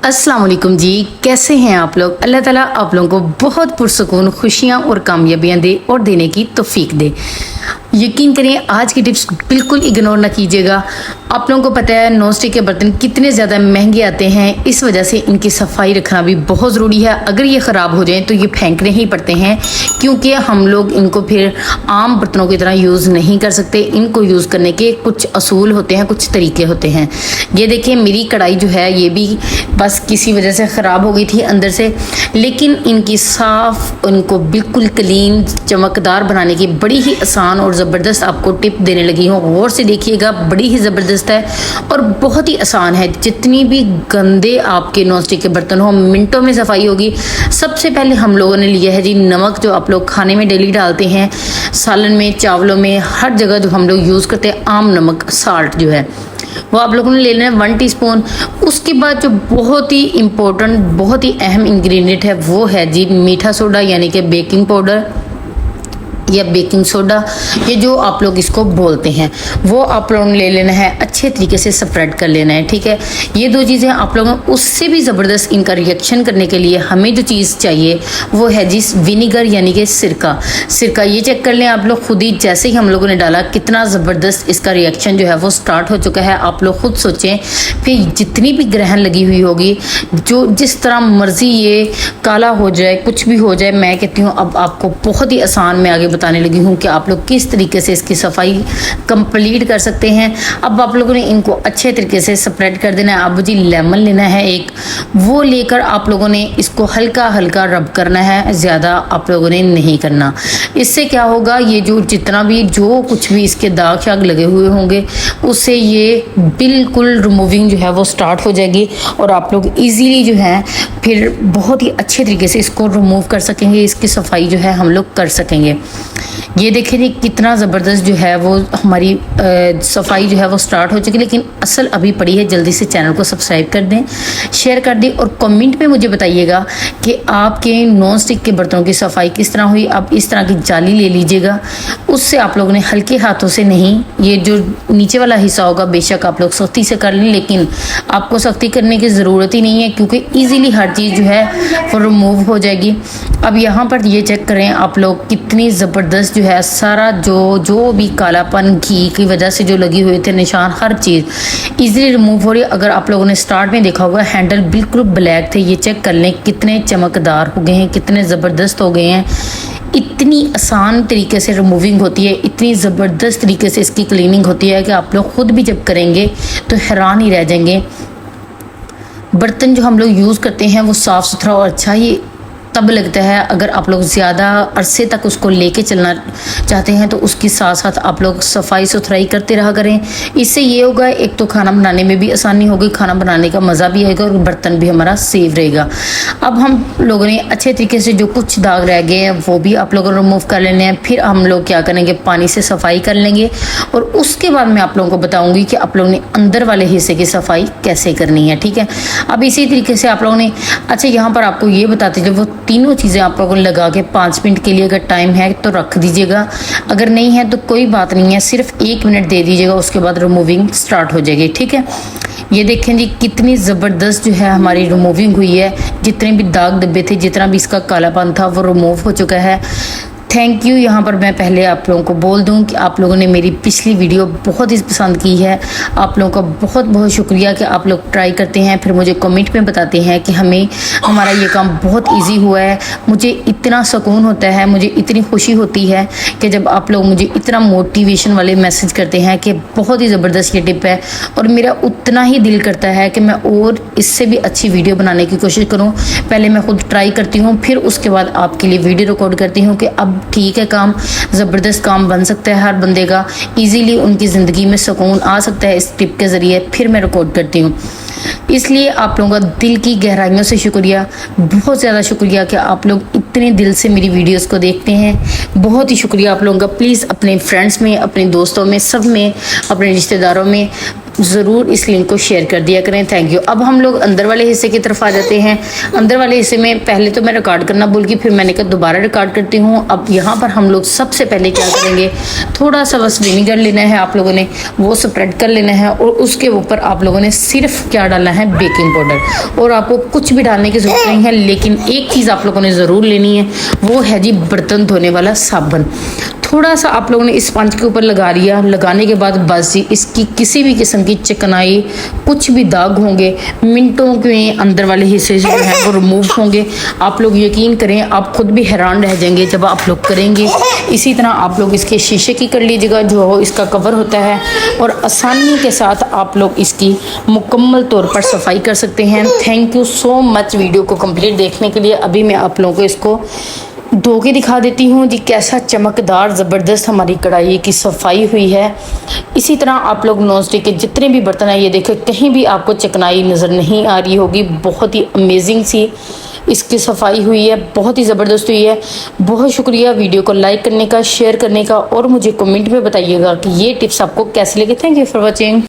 अस्सलाम वालेकुम जी, कैसे हैं आप लोग। अल्लाह ताला आप लोगों को बहुत पुरसकून खुशियाँ और कामयाबियाँ दे और देने की तौफीक दे। यकीन करें आज की टिप्स बिल्कुल इग्नोर ना कीजिएगा। आप लोगों को पता है नॉन स्टिक के बर्तन कितने ज़्यादा महंगे आते हैं, इस वजह से इनकी सफाई रखना भी बहुत ज़रूरी है। अगर ये ख़राब हो जाएं तो ये फेंकने ही पड़ते हैं, क्योंकि हम लोग इनको फिर आम बर्तनों की तरह यूज़ नहीं कर सकते। इनको यूज़ करने के कुछ असूल होते हैं, कुछ तरीके होते हैं। ये देखिए मेरी कढ़ाई जो है ये भी बस किसी वजह से ख़राब हो गई थी अंदर से, लेकिन इनकी साफ़, इनको बिल्कुल क्लीन चमकदार बनाने की बड़ी ही आसान और ज़बरदस्त आपको टिप देने लगी हूँ। गौर से देखिएगा, बड़ी ही ज़बरदस्त है और बहुत ही आसान है। जितनी भी गंदे आपके नॉन स्टिक के बर्तन हो, मिनटों में सफाई होगी। सबसे पहले हम लोगों ने लिया है जी नमक, जो आप लोग खाने में डेली डालते हैं, सालन में, चावलों में, हर जगह जो हम लोग यूज़ करते हैं। आम नमक, साल्ट जो है वो आप लोगों ने ले लेना है 1 टीस्पून। उसके बाद जो बहुत ही इम्पोर्टेंट, बहुत ही अहम इंग्रेडिएंट है वो है जी मीठा सोडा, यानी कि बेकिंग पाउडर या बेकिंग सोडा, ये जो आप लोग इसको बोलते हैं, वो आप लोगों ने ले लेना है। अच्छे तरीके से स्प्रेड कर लेना है, ठीक है। ये दो चीज़ें आप लोगों, उससे भी ज़बरदस्त इनका रिएक्शन करने के लिए हमें जो चीज़ चाहिए वो है जी विनीगर, यानी कि सिरका। सिरका ये चेक कर लें आप लोग खुद ही, जैसे ही हम लोगों ने डाला कितना ज़बरदस्त इसका रिएक्शन जो है वो स्टार्ट हो चुका है। आप लोग खुद सोचें, फिर जितनी भी ग्रहण लगी हुई होगी, जो जिस तरह मर्जी ये काला हो जाए, कुछ भी हो जाए, मैं कहती हूँ अब आपको बहुत ही आसान में आगे बताने लगी हूँ कि आप लोग किस तरीके से इसकी सफाई कंप्लीट कर सकते हैं। अब आप लोगों ने इनको अच्छे तरीके से स्प्रेड कर देना है। अब जी लेमन लेना है एक, वो लेकर आप लोगों ने इसको हल्का हल्का रब करना है, ज़्यादा आप लोगों ने नहीं करना। इससे क्या होगा, ये जो जितना भी जो कुछ भी इसके दाग शाग लगे हुए होंगे, उससे ये बिल्कुल रिमूविंग जो है वो स्टार्ट हो जाएगी और आप लोग ईजीली जो है फिर बहुत ही अच्छे तरीके से इसको रिमूव कर सकेंगे। इसकी सफाई जो है हम लोग कर सकेंगे। ये देखिए कितना ज़बरदस्त जो है वो हमारी सफाई जो है वो स्टार्ट हो चुकी है, लेकिन असल अभी पड़ी है। जल्दी से चैनल को सब्सक्राइब कर दें, शेयर कर दें और कमेंट में मुझे बताइएगा कि आपके नॉन स्टिक के बर्तनों की सफाई किस तरह हुई। आप इस तरह की जाली ले लीजिएगा, उससे आप लोगों ने हल्के हाथों से नहीं, ये जो नीचे वाला हिस्सा होगा बेशक आप लोग सख्ती से कर लें, लेकिन आपको सख्ती करने की ज़रूरत ही नहीं है, क्योंकि ईजीली हर चीज़ जो है वो रिमूव हो जाएगी। अब यहाँ पर ये चेक करें आप लोग कितनी ज़बरदस्त जो है सारा जो भी कालापन घी की वजह से जो लगी हुई थे निशान, हर चीज़ इजीली रिमूव हो रही है। अगर आप लोगों ने स्टार्ट में देखा होगा हैंडल बिल्कुल ब्लैक थे, ये चेक कर लें कितने चमकदार हो गए हैं, कितने ज़बरदस्त हो गए हैं। इतनी आसान तरीके से रिमूविंग होती है, इतनी ज़बरदस्त तरीके से इसकी क्लीनिंग होती है कि आप लोग खुद भी जब करेंगे तो हैरान ही रह जाएंगे। बर्तन जो हम लोग यूज़ करते हैं वो साफ़ सुथरा और अच्छा ही तब लगता है। अगर आप लोग ज़्यादा अरसे तक उसको लेके चलना चाहते हैं तो उसके साथ साथ आप लोग सफाई सुथराई करते रहा करें। इससे ये होगा, एक तो खाना बनाने में भी आसानी होगी, खाना बनाने का मज़ा भी आएगा और बर्तन भी हमारा सेफ रहेगा। अब हम लोगों ने अच्छे तरीके से जो कुछ दाग रह गए हैं वो भी आप लोगों को रिमूव कर लेने हैं। फिर हम लोग क्या करेंगे, पानी से सफाई कर लेंगे और उसके बाद मैं आप लोगों को बताऊँगी कि आप लोगों ने अंदर वाले हिस्से की सफाई कैसे करनी है, ठीक है। अब इसी तरीके से आप लोगों ने, अच्छा यहाँ पर आपको ये बताते थे, वो तीनों चीज़ें आप लोगों ने लगा के 5 मिनट के लिए अगर टाइम है तो रख दीजिएगा, अगर नहीं है तो कोई बात नहीं है, सिर्फ 1 मिनट दे दीजिएगा, उसके बाद रिमूविंग स्टार्ट हो जाएगी, ठीक है। ये देखें जी कितनी ज़बरदस्त जो है हमारी रिमूविंग हुई है। जितने भी दाग धब्बे थे, जितना भी इसका कालापन था वो रिमूव हो चुका है। Thank you. यहाँ पर मैं पहले आप लोगों को बोल दूँ कि आप लोगों ने मेरी पिछली वीडियो बहुत ही पसंद की है। आप लोगों का बहुत बहुत शुक्रिया कि आप लोग ट्राई करते हैं, फिर मुझे कमेंट में बताते हैं कि हमें हमारा ये काम बहुत इजी हुआ है। मुझे इतना सुकून होता है, मुझे इतनी खुशी होती है कि जब आप लोग मुझे इतना मोटिवेशन वाले मैसेज करते हैं कि बहुत ही ज़बरदस्त ये टिप है, और मेरा उतना ही दिल करता है कि मैं और इससे भी अच्छी वीडियो बनाने की कोशिश करूँ। पहले मैं खुद ट्राई करती हूँ, फिर उसके बाद आपके लिए वीडियो रिकॉर्ड करती हूँ कि अब ठीक है, काम ज़बरदस्त काम बन सकता है हर बंदे का, इजीली उनकी ज़िंदगी में सुकून आ सकता है इस टिप के ज़रिए। फिर मैं रिकॉर्ड करती हूँ, इसलिए आप लोगों का दिल की गहराइयों से शुक्रिया, बहुत ज़्यादा शुक्रिया कि आप लोग इतने दिल से मेरी वीडियोस को देखते हैं। बहुत ही शुक्रिया आप लोगों का। प्लीज़ अपने फ्रेंड्स में, अपने दोस्तों में, सब में, अपने रिश्तेदारों में ज़रूर इस लिंक को शेयर कर दिया करें। Thank you. अब हम लोग अंदर वाले हिस्से की तरफ आ जाते हैं। अंदर वाले हिस्से में पहले तो मैं रिकॉर्ड करना भूल गई, फिर मैंने कहा दोबारा रिकॉर्ड करती हूँ। अब यहाँ पर हम लोग सबसे पहले क्या करेंगे, थोड़ा सा बस विनीगर लेना है आप लोगों ने, वो स्प्रेड कर लेना है और उसके ऊपर आप लोगों ने सिर्फ क्या डालना है, बेकिंग पाउडर। और आपको कुछ भी डालने की ज़रूरत नहीं है, लेकिन एक चीज़ आप लोगों ने ज़रूर लेनी है, वो है जी बर्तन धोने वाला साबुन। थोड़ा सा आप लोगों ने इस स्पंज के ऊपर लगा लिया। लगाने के बाद बस जी इसकी किसी भी किस्म की चिकनाई, कुछ भी दाग होंगे, मिनटों में अंदर वाले हिस्से जो है वो रिमूव होंगे। आप लोग यकीन करें, आप खुद भी हैरान रह जाएंगे जब आप लोग करेंगे। इसी तरह आप लोग इसके शीशे की कर लीजिएगा, जो इसका कवर होता है, और आसानी के साथ आप लोग इसकी मुकम्मल तौर पर सफाई कर सकते हैं। Thank you so much video को कंप्लीट देखने के लिए। अभी मैं आप लोगों को इसको धो के दिखा देती हूँ जी, कैसा चमकदार ज़बरदस्त हमारी कढ़ाई की सफाई हुई है। इसी तरह आप लोग नॉन स्टिक के जितने भी बर्तन हैं, ये देखो कहीं भी आपको चिकनाई नज़र नहीं आ रही होगी। बहुत ही अमेजिंग सी इसकी सफाई हुई है, बहुत ही ज़बरदस्त हुई है। बहुत शुक्रिया वीडियो को लाइक करने का, शेयर करने का, और मुझे कमेंट में बताइएगा कि ये टिप्स आपको कैसे लगे। Thank you for watching.